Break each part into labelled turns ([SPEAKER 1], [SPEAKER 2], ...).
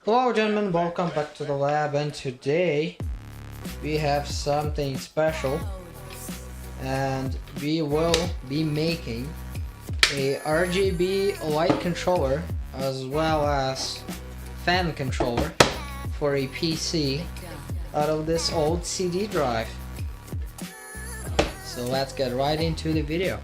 [SPEAKER 1] Hello gentlemen, welcome back to the lab, and today we have something special, and we will be making a RGB light controller as well as fan controller for a PC out of this old CD drive. So let's get right into the video.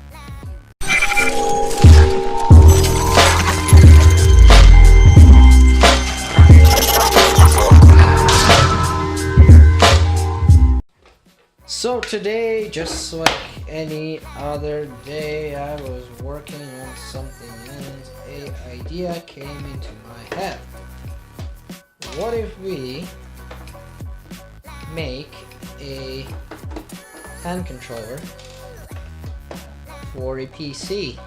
[SPEAKER 1] So today, just like any other day, I was working on something and an idea came into my head. What if we make a hand controller for a PC?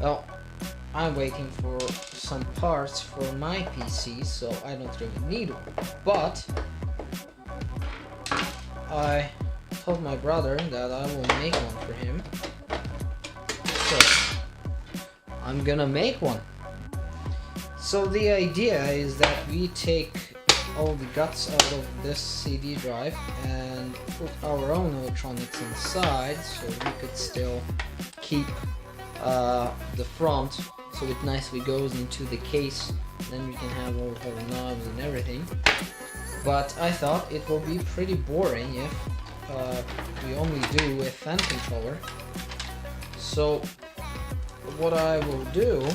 [SPEAKER 1] Well, I'm waiting for some parts for my PC, so I don't really need one, but I told my brother that I will make one for him, so I'm gonna make one. So the idea is that we take all the guts out of this CD drive and put our own electronics inside, so we could still keep the front so it nicely goes into the case, then we can have all our knobs and everything. But I thought it will be pretty boring if we only do a fan controller. So what I will do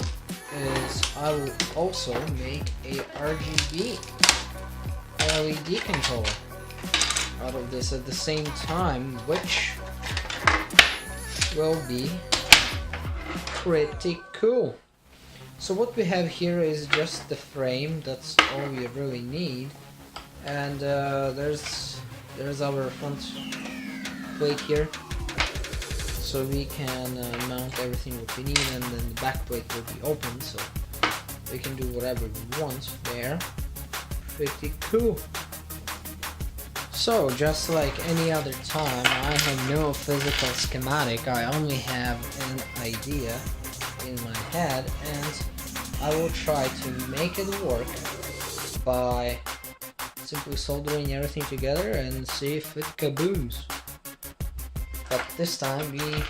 [SPEAKER 1] is I will also make a RGB LED controller out of this at the same time, which will be pretty cool. So what we have here is just the frame, that's all we really need. And there's our front plate here, so we can mount everything what we need, and then the back plate will be open, so we can do whatever we want there. Pretty cool. So just like any other time, I have no physical schematic, I only have an idea in my head, and I will try to make it work by simply soldering everything together and see if it kabooms. But this time we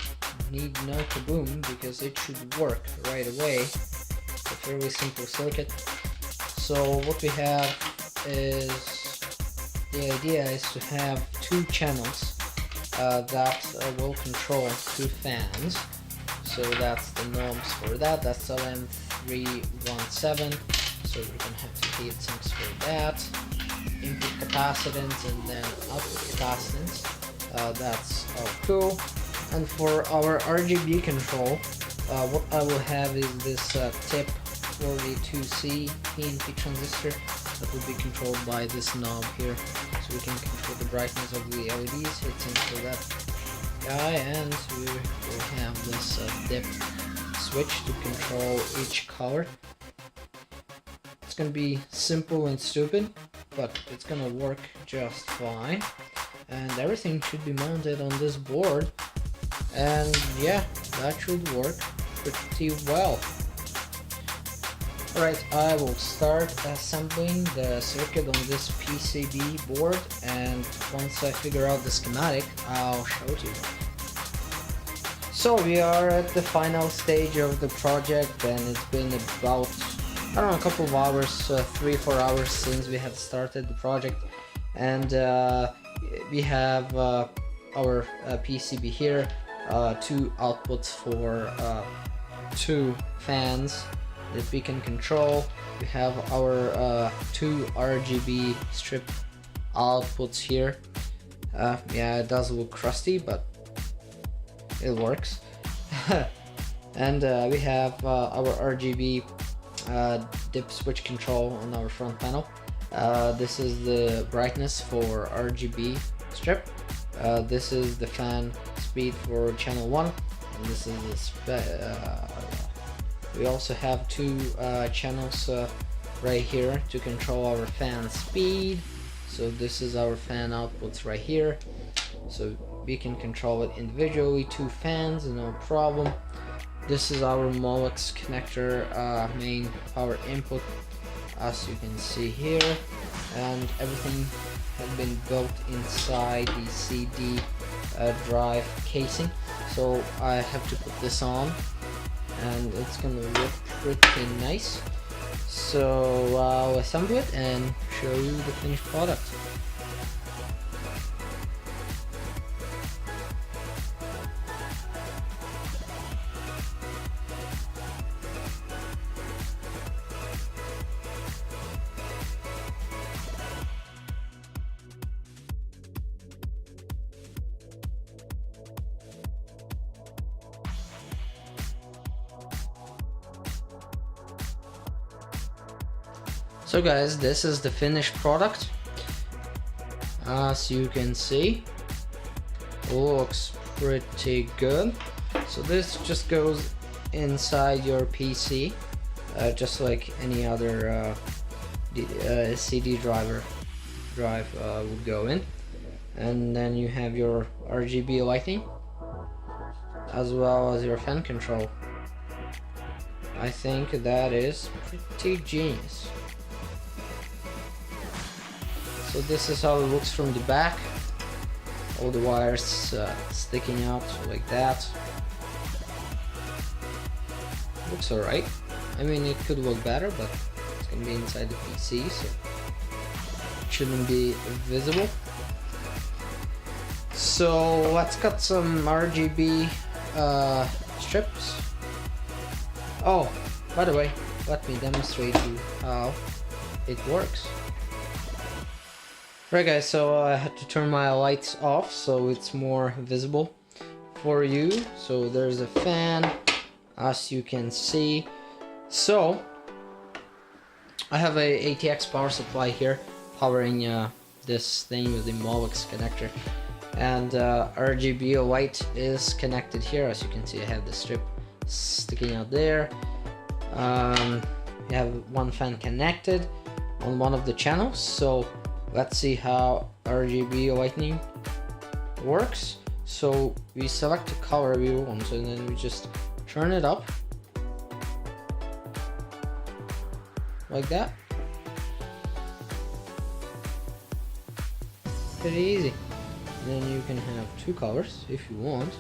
[SPEAKER 1] need no kaboom because it should work right away. It's a fairly simple circuit. So what we have is, the idea is to have two channels that will control two fans. So that's the knobs for that, that's LM317, so we're gonna have to heat sinks for that. Input capacitance and then output capacitance, that's all cool. And for our RGB control, what I will have is this tip 42C PNP transistor that will be controlled by this knob here, so we can control the brightness of the LEDs. Hit into that guy, and we will have this dip switch to control each color. It's gonna be simple and stupid, but it's gonna work just fine, and everything should be mounted on this board, and yeah, that should work pretty well. Alright, I will start assembling the circuit on this PCB board, and once I figure out the schematic, I'll show it to you. So we are at the final stage of the project, and it's been about, I don't know, a couple of hours, 3-4 hours since we have started the project, and we have our PCB here, two outputs for two fans that we can control. We have our two RGB strip outputs here. Yeah, it does look crusty, but it works. And we have our RGB dip switch control on our front panel. This is the brightness for RGB strip. This is the fan speed for channel 1, and this is the we also have two channels right here to control our fan speed. So this is our fan outputs right here, so we can control it individually, two fans, no problem. This is our Molex connector, main power input as you can see here, and everything had been built inside the CD drive casing. So I have to put this on, and it's gonna look pretty nice. So I'll assemble it and show you the finished product. So guys, this is the finished product. As you can see, looks pretty good. So this just goes inside your PC, just like any other CD drive would go in. And then you have your RGB lighting, as well as your fan control. I think that is pretty genius. So this is how it looks from the back. All the wires sticking out like that. Looks alright. I mean, it could look better, but it's gonna be inside the PC, so it shouldn't be visible. So let's cut some RGB strips. Oh, by the way, let me demonstrate you how it works. Right guys, so I had to turn my lights off so it's more visible for you. So there's a fan, as you can see. So I have a ATX power supply here powering this thing with the Molex connector, and RGB light is connected here. As you can see, I have the strip sticking out there. We have one fan connected on one of the channels. So let's see how RGB lighting works. So we select the color we want, and then we just turn it up like that. Pretty easy. And then you can have two colors if you want.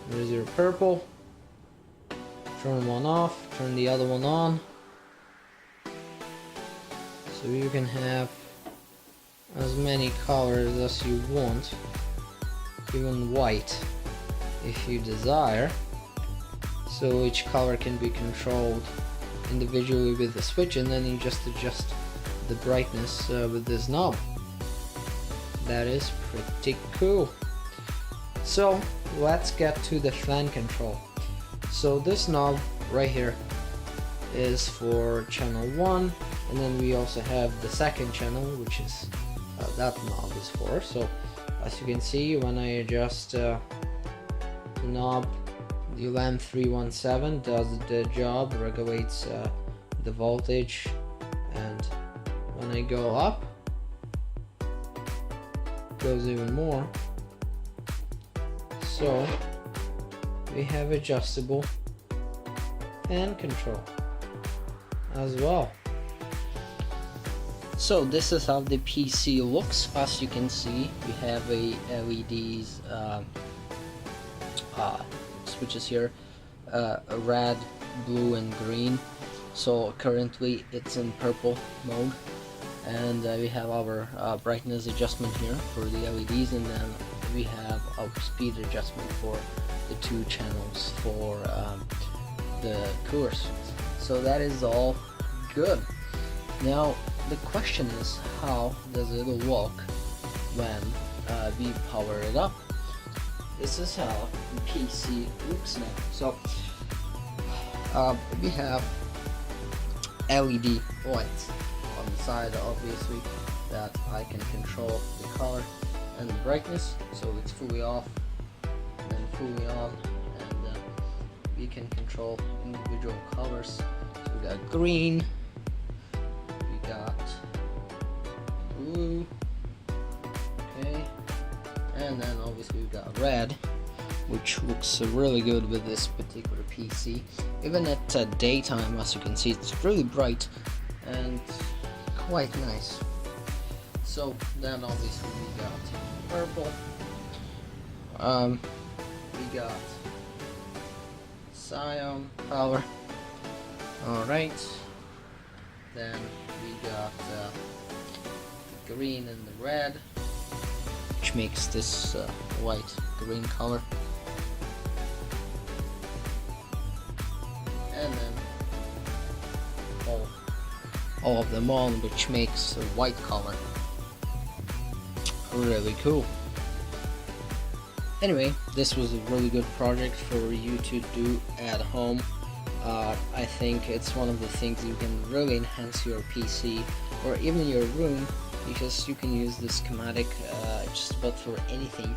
[SPEAKER 1] There's your purple. Turn one off, turn the other one on. So you can have as many colors as you want, even white if you desire. So each color can be controlled individually with the switch, and then you just adjust the brightness with this knob. That is pretty cool. So let's get to the fan control. So this knob right here is for channel 1, and then we also have the second channel, which is that knob is for. So as you can see, when I adjust the knob, the LM317 does the job, regulates the voltage, and when I go up, it goes even more. So we have adjustable fan control as well. So this is how the PC looks. As you can see, we have a LEDs switches here, red, blue and green. So currently it's in purple mode, and we have our brightness adjustment here for the LEDs, and then we have our speed adjustment for the two channels for the coolers. So that is all good. Now the question is, how does it look when we power it up? This is how the PC looks now. So we have LED lights on the side, obviously, that I can control the color and the brightness. So it's fully off and then fully on, and we can control individual colors. So we got green, we got blue, okay, and then obviously we got red, which looks really good with this particular PC. Even at daytime, as you can see, it's really bright, and quite nice. So then obviously we got purple, we got cyan color. Alright, then we got green and the red, which makes this white green color, and then all of them on, which makes a white color. Really cool. Anyway, this was a really good project for you to do at home. I think it's one of the things you can really enhance your PC or even your room, because you can use the schematic just about for anything,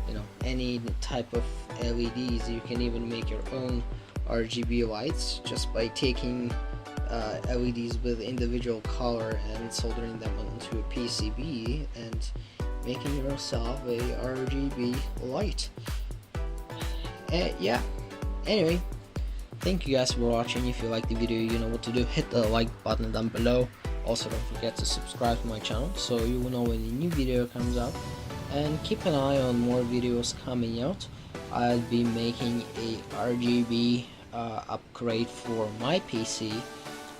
[SPEAKER 1] you know, any type of LEDs. You can even make your own RGB lights just by taking LEDs with individual color and soldering them onto a PCB and making yourself a RGB light. Yeah, anyway, thank you guys for watching. If you like the video, you know what to do. Hit the like button down below. Also, don't forget to subscribe to my channel so you will know when a new video comes out, and keep an eye on more videos coming out. I'll be making a RGB upgrade for my PC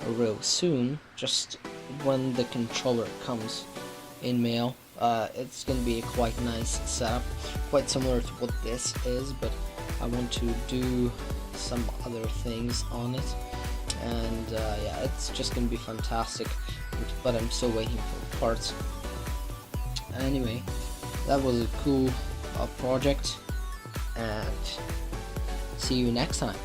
[SPEAKER 1] real soon, just when the controller comes in mail. It's gonna be a quite nice setup, quite similar to what this is, but I want to do some other things on it, and yeah, it's just gonna be fantastic, but I'm still waiting for parts. Anyway, that was a cool project, and see you next time.